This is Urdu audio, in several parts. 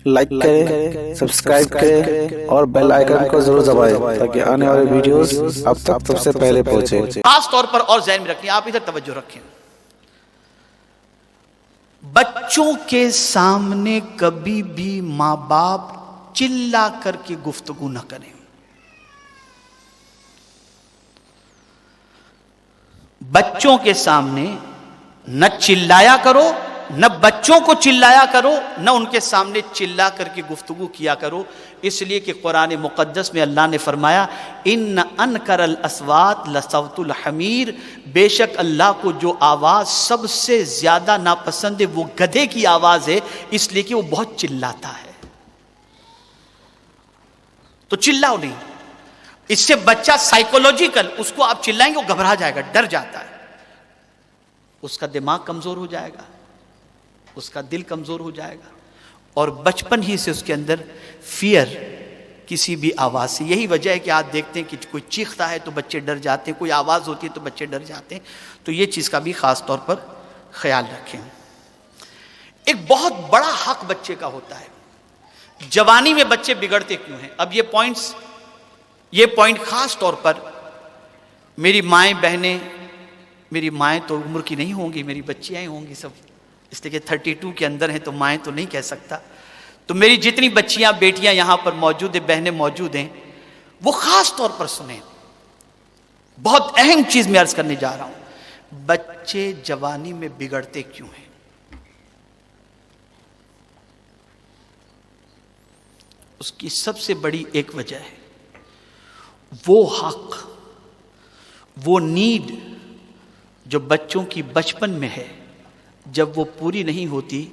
لائک کریں، سبسکرائب کریں اور بیل آئیکن کو ضرور دبائیں تاکہ آنے والے ویڈیوز اب تک سب سے پہلے پہنچے۔ خاص طور پر اور ذہن میں رکھیں، آپ ادھر توجہ رکھیں، بچوں کے سامنے کبھی بھی ماں باپ چلا کر کے گفتگو نہ کریں۔ بچوں کے سامنے نہ چلایا کرو، نہ بچوں کو چلایا کرو، نہ ان کے سامنے چلا کر کے گفتگو کیا کرو، اس لیے کہ قرآن مقدس میں اللہ نے فرمایا ان انکر الاصوات لصوت الحمیر، بے شک اللہ کو جو آواز سب سے زیادہ ناپسند ہے وہ گدھے کی آواز ہے، اس لیے کہ وہ بہت چلاتا ہے۔ تو چلاؤ نہیں، اس سے بچہ سائیکولوجیکل، اس کو آپ چلائیں گے وہ گھبرا جائے گا، ڈر جاتا ہے، اس کا دماغ کمزور ہو جائے گا، اس کا دل کمزور ہو جائے گا، اور بچپن ہی سے اس کے اندر فیئر کسی بھی آواز سے۔ یہی وجہ ہے کہ آپ دیکھتے ہیں کہ کوئی چیختا ہے تو بچے ڈر جاتے ہیں، کوئی آواز ہوتی ہے تو بچے ڈر جاتے ہیں، تو یہ چیز کا بھی خاص طور پر خیال رکھیں۔ ایک بہت بڑا حق بچے کا ہوتا ہے۔ جوانی میں بچے بگڑتے کیوں ہیں؟ اب یہ پوائنٹ خاص طور پر میری مائیں بہنیں، میری مائیں تو عمر کی نہیں ہوں گی، میری بچیاں ہی ہوں گی سب، اس لیے کہ 32 کے اندر ہیں تو مائیں تو نہیں کہہ سکتا، تو میری جتنی بچیاں بیٹیاں یہاں پر موجود ہیں، بہنیں موجود ہیں، وہ خاص طور پر سنیں۔ بہت اہم چیز میں عرض کرنے جا رہا ہوں، بچے جوانی میں بگڑتے کیوں ہیں؟ اس کی سب سے بڑی ایک وجہ ہے وہ حق، وہ نیڈ جو بچوں کی بچپن میں ہے، جب وہ پوری نہیں ہوتی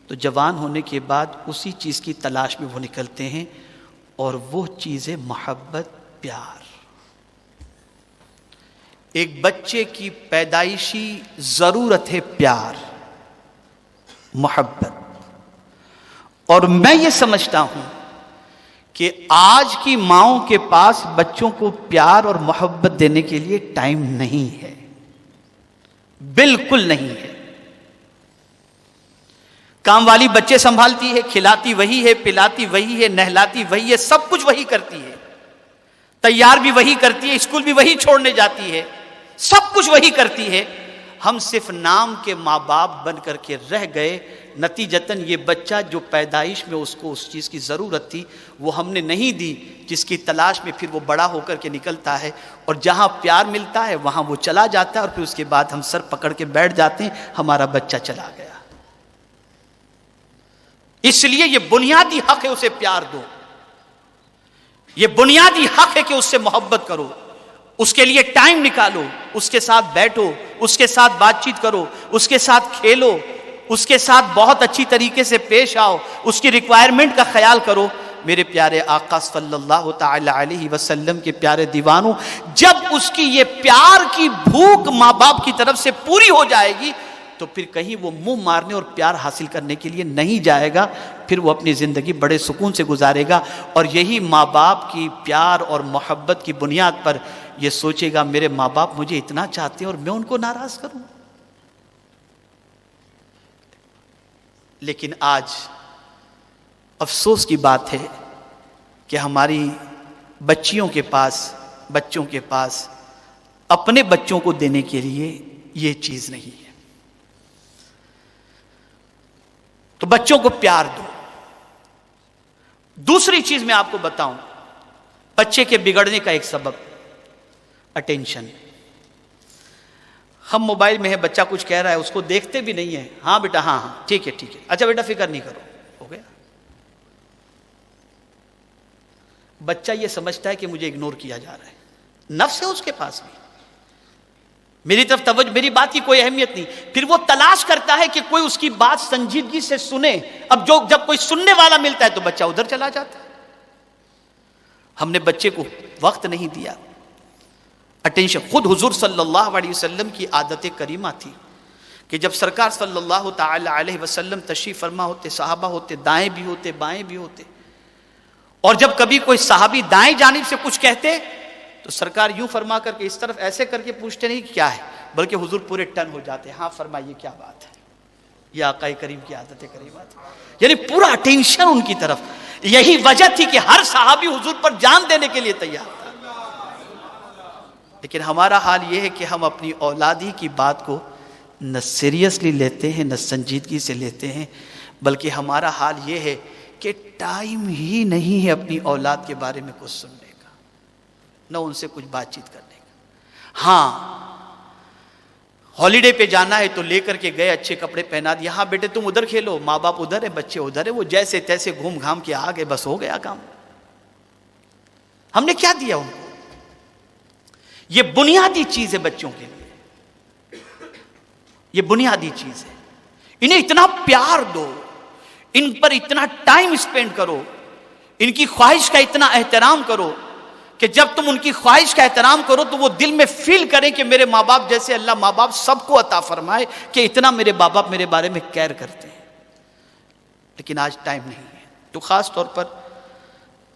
تو جوان ہونے کے بعد اسی چیز کی تلاش میں وہ نکلتے ہیں، اور وہ چیز ہے محبت، پیار۔ ایک بچے کی پیدائشی ضرورت ہے پیار، محبت، اور میں یہ سمجھتا ہوں کہ آج کی ماؤں کے پاس بچوں کو پیار اور محبت دینے کے لیے ٹائم نہیں ہے، بالکل نہیں ہے۔ کام والی بچے سنبھالتی ہے، کھلاتی وہی ہے، پلاتی وہی ہے، نہلاتی وہی ہے، سب کچھ وہی کرتی ہے، تیار بھی وہی کرتی ہے، اسکول بھی وہی چھوڑنے جاتی ہے، سب کچھ وہی کرتی ہے۔ ہم صرف نام کے ماں باپ بن کر کے رہ گئے، نتیجتاً یہ بچہ جو پیدائش میں اس کو اس چیز کی ضرورت تھی وہ ہم نے نہیں دی، جس کی تلاش میں پھر وہ بڑا ہو کر کے نکلتا ہے، اور جہاں پیار ملتا ہے وہاں وہ چلا جاتا ہے، اور پھر اس کے بعد ہم سر پکڑ کے بیٹھ جاتے ہیں، ہمارا بچہ چلا گیا۔ اس لیے یہ بنیادی حق ہے اسے پیار دو، یہ بنیادی حق ہے کہ اس سے محبت کرو، اس کے لیے ٹائم نکالو، اس کے ساتھ بیٹھو، اس کے ساتھ بات چیت کرو، اس کے ساتھ کھیلو، اس کے ساتھ بہت اچھی طریقے سے پیش آؤ، اس کی ریکوائرمنٹ کا خیال کرو۔ میرے پیارے آقا صلی اللہ تعالی علیہ وسلم کے پیارے دیوانوں، جب اس کی یہ پیار کی بھوک ماں باپ کی طرف سے پوری ہو جائے گی تو پھر کہیں وہ منہ مارنے اور پیار حاصل کرنے کے لیے نہیں جائے گا، پھر وہ اپنی زندگی بڑے سکون سے گزارے گا، اور یہی ماں باپ کی پیار اور محبت کی بنیاد پر یہ سوچے گا میرے ماں باپ مجھے اتنا چاہتے ہیں اور میں ان کو ناراض کروں۔ لیکن آج افسوس کی بات ہے کہ ہماری بچوں کے پاس اپنے بچوں کو دینے کے لیے یہ چیز نہیں ہے۔ تو بچوں کو پیار دو۔ دوسری چیز میں آپ کو بتاؤں، بچے کے بگڑنے کا ایک سبب اٹینشن۔ ہم موبائل میں ہے، بچہ کچھ کہہ رہا ہے، اس کو دیکھتے بھی نہیں ہے، ہاں بیٹا ہاں ٹھیک ہے، اچھا بیٹا فکر نہیں کرو، ہو گیا۔ بچہ یہ سمجھتا ہے کہ مجھے اگنور کیا جا رہا ہے، نفس ہے اس کے پاس بھی، میری طرف توجہ، میری بات کی کوئی اہمیت نہیں، پھر وہ تلاش کرتا ہے کہ کوئی اس کی بات سنجیدگی سے سنے۔ اب جب کوئی سننے والا ملتا ہے تو بچہ ادھر چلا جاتا ہے۔ ہم نے بچے کو وقت نہیں دیا، اٹینشن۔ خود حضور صلی اللہ علیہ وسلم کی عادت کریمہ تھی کہ جب سرکار صلی اللہ تعالی علیہ وسلم تشریف فرما ہوتے، صحابہ ہوتے، دائیں بھی ہوتے بائیں بھی ہوتے، اور جب کبھی کوئی صحابی دائیں جانب سے کچھ کہتے تو سرکار یوں فرما کر کے اس طرف ایسے کر کے پوچھتے نہیں کہ کیا ہے، بلکہ حضور پورے ٹن ہو جاتے، ہاں فرمائیے کیا بات ہے۔ یہ آقا کریم کی عادت کریمات، یعنی پورا اٹینشن ان کی طرف. یہی وجہ تھی کہ ہر صحابی حضور پر جان دینے کے لیے تیار تھا. لیکن ہمارا حال یہ ہے کہ ہم اپنی اولادی کی بات کو نہ سیریسلی لیتے ہیں، نہ سنجیدگی سے لیتے ہیں، بلکہ ہمارا حال یہ ہے کہ ٹائم ہی نہیں ہے اپنی اولاد کے بارے میں کچھ سننے کا، نہ ان سے کچھ بات چیت کرنے کا. ہاں ہالیڈے پہ جانا ہے تو لے کر کے گئے، اچھے کپڑے پہنا دیے، ہاں بیٹے تم ادھر کھیلو، ماں باپ ادھر ہے، بچے ادھر ہے، وہ جیسے تیسے گھوم گھام کے آ گئے، بس ہو گیا کام. ہم نے کیا دیا ان کو؟ یہ بنیادی چیز ہے بچوں کے لیے، یہ بنیادی چیز ہے. انہیں اتنا پیار دو، ان پر اتنا ٹائم اسپینڈ کرو، ان کی خواہش کا اتنا احترام کرو کہ جب تم ان کی خواہش کا احترام کرو تو وہ دل میں فیل کریں کہ میرے ماں باپ جیسے اللہ ماں باپ سب کو عطا فرمائے کہ اتنا میرے ماں باپ میرے بارے میں کیئر کرتے ہیں. لیکن آج ٹائم نہیں ہے. تو خاص طور پر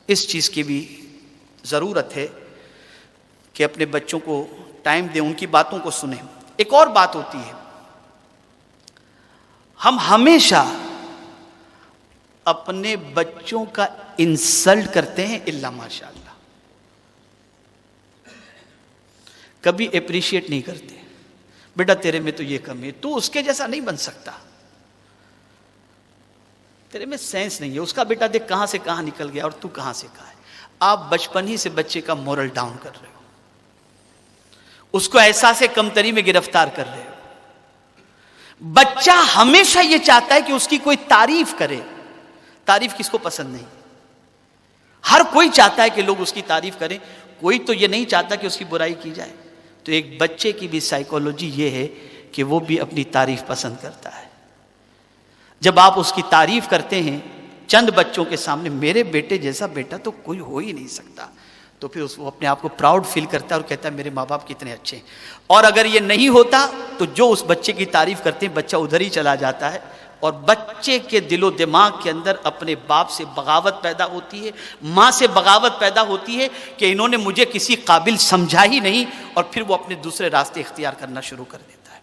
اس چیز کی بھی ضرورت ہے کہ اپنے بچوں کو ٹائم دیں، ان کی باتوں کو سنیں. ایک اور بات ہوتی ہے، ہم ہمیشہ اپنے بچوں کا انسلٹ کرتے ہیں الا ماشاء اللہ، کبھی اپریشیٹ نہیں کرتے. بیٹا تیرے میں تو یہ کمی ہے، تو اس کے جیسا نہیں بن سکتا، تیرے میں سینس نہیں ہے، اس کا بیٹا دیکھ کہاں سے کہاں نکل گیا اور تو کہاں سے کہاں ہے. آپ بچپن ہی سے بچے کا مورل ڈاؤن کر رہے ہو، اس کو احساس کمتری میں گرفتار کر رہے ہو. بچہ ہمیشہ یہ چاہتا ہے کہ اس کی کوئی تعریف کرے. تعریف کس کو پسند نہیں؟ ہر کوئی چاہتا ہے کہ لوگ اس کی تعریف کریں، کوئی تو یہ نہیں چاہتا کہ اس کی برائی کی جائے. تو ایک بچے کی بھی سائیکولوجی یہ ہے کہ وہ بھی اپنی تعریف پسند کرتا ہے. جب آپ اس کی تعریف کرتے ہیں چند بچوں کے سامنے، میرے بیٹے جیسا بیٹا تو کوئی ہو ہی نہیں سکتا، تو پھر وہ اپنے آپ کو پراؤڈ فیل کرتا ہے اور کہتا ہے میرے ماں باپ کتنے اچھے ہیں. اور اگر یہ نہیں ہوتا تو جو اس بچے کی تعریف کرتے ہیں بچہ ادھر ہی چلا جاتا ہے، اور بچے کے دل و دماغ کے اندر اپنے باپ سے بغاوت پیدا ہوتی ہے، ماں سے بغاوت پیدا ہوتی ہے کہ انہوں نے مجھے کسی قابل سمجھا ہی نہیں، اور پھر وہ اپنے دوسرے راستے اختیار کرنا شروع کر دیتا ہے.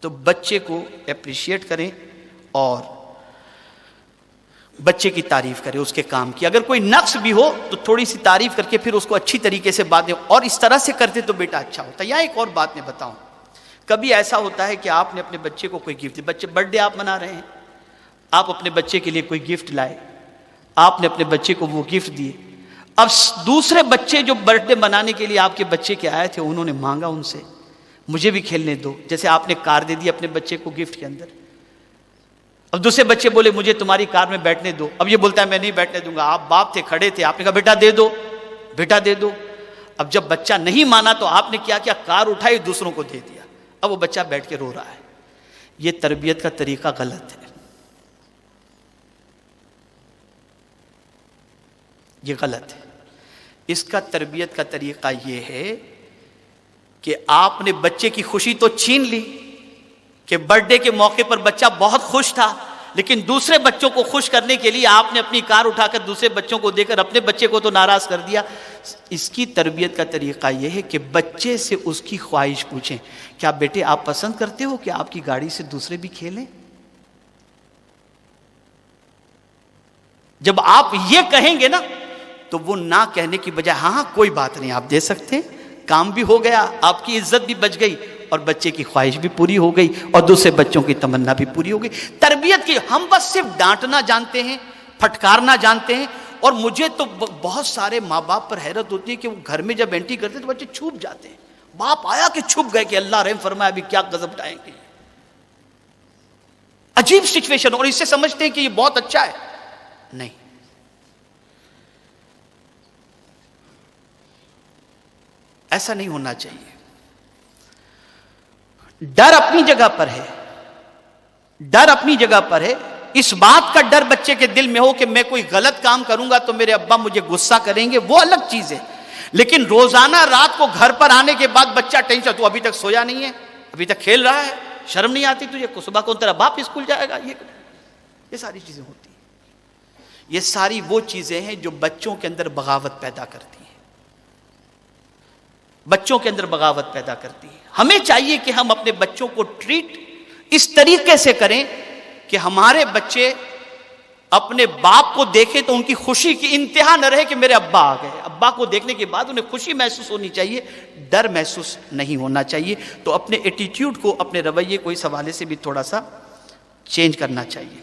تو بچے کو اپریشیٹ کریں اور بچے کی تعریف کرے، اس کے کام کی. اگر کوئی نقص بھی ہو تو تھوڑی سی تعریف کر کے پھر اس کو اچھی طریقے سے بات دیں، اور اس طرح سے کرتے تو بیٹا اچھا ہوتا ہے. یا ایک اور بات میں بتاؤں، کبھی ایسا ہوتا ہے کہ آپ نے اپنے بچے کو کوئی گفٹ دیا، بچے برتھ ڈے آپ منا رہے ہیں، آپ اپنے بچے کے لیے کوئی گفٹ لائے، آپ نے اپنے بچے کو وہ گفٹ دیے. اب دوسرے بچے جو برتھ ڈے منانے کے لیے آپ کے بچے کے آئے تھے، انہوں نے مانگا ان سے مجھے بھی کھیلنے دو، جیسے آپ نے کار دے دی اپنے بچے کو گفٹ کے اندر. اب دوسرے بچے بولے مجھے تمہاری کار میں بیٹھنے دو، اب یہ بولتا ہے میں نہیں بیٹھنے دوں گا. آپ باپ تھے، کھڑے تھے، آپ نے کہا بیٹا دے دو، بیٹا دے دو. اب جب بچہ نہیں مانا تو آپ نے کیا کیا، کار اٹھائی دوسروں کو دے دیا. اب وہ بچہ بیٹھ کے رو رہا ہے. یہ تربیت کا طریقہ غلط ہے، یہ غلط ہے. اس کا تربیت کا طریقہ یہ ہے کہ آپ نے بچے کی خوشی تو چھین لی کہ برتھ ڈے کے موقع پر بچہ بہت خوش تھا، لیکن دوسرے بچوں کو خوش کرنے کے لیے آپ نے اپنی کار اٹھا کر دوسرے بچوں کو دے کر اپنے بچے کو تو ناراض کر دیا. اس کی تربیت کا طریقہ یہ ہے کہ بچے سے اس کی خواہش پوچھیں، کیا بیٹے آپ پسند کرتے ہو کہ آپ کی گاڑی سے دوسرے بھی کھیلیں؟ جب آپ یہ کہیں گے نا تو وہ نہ کہنے کی بجائے ہاں کوئی بات نہیں آپ دے سکتے، کام بھی ہو گیا، آپ کی عزت بھی بچ گئی، اور بچے کی خواہش بھی پوری ہو گئی، اور دوسرے بچوں کی تمنا بھی پوری ہو گئی. تربیت کی ہم بس صرف ڈانٹنا جانتے ہیں، پھٹکارنا جانتے ہیں. اور مجھے تو بہت سارے ماں باپ پر حیرت ہوتی ہے کہ وہ گھر میں جب انٹری کرتے تو بچے چھپ جاتے ہیں. باپ آیا کہ چھپ گئے کہ اللہ رحم فرمائے ابھی کیا غضب اٹھائیں گے. عجیب سچویشن، اور اس سے سمجھتے ہیں کہ یہ بہت اچھا ہے. نہیں، ایسا نہیں ہونا چاہیے. ڈر اپنی جگہ پر ہے، ڈر اپنی جگہ پر ہے. اس بات کا ڈر بچے کے دل میں ہو کہ میں کوئی غلط کام کروں گا تو میرے ابا مجھے غصہ کریں گے، وہ الگ چیز ہے. لیکن روزانہ رات کو گھر پر آنے کے بعد بچہ ٹینشن، تو ابھی تک سویا نہیں ہے، ابھی تک کھیل رہا ہے، شرم نہیں آتی تجھے، صبح کو تیرا باپ اسکول جائے گا. یہ ساری چیزیں ہوتی ہیں. یہ ساری وہ چیزیں ہیں جو بچوں کے اندر بغاوت پیدا کرتی ہیں، بچوں کے اندر بغاوت پیدا کرتی ہے. ہمیں چاہیے کہ ہم اپنے بچوں کو ٹریٹ اس طریقے سے کریں کہ ہمارے بچے اپنے باپ کو دیکھیں تو ان کی خوشی کی انتہا نہ رہے کہ میرے ابا آ گئے. ابا کو دیکھنے کے بعد انہیں خوشی محسوس ہونی چاہیے, ڈر محسوس نہیں ہونا چاہیے. تو اپنے ایٹیٹیوڈ کو, اپنے رویے کو اس حوالے سے بھی تھوڑا سا چینج کرنا چاہیے.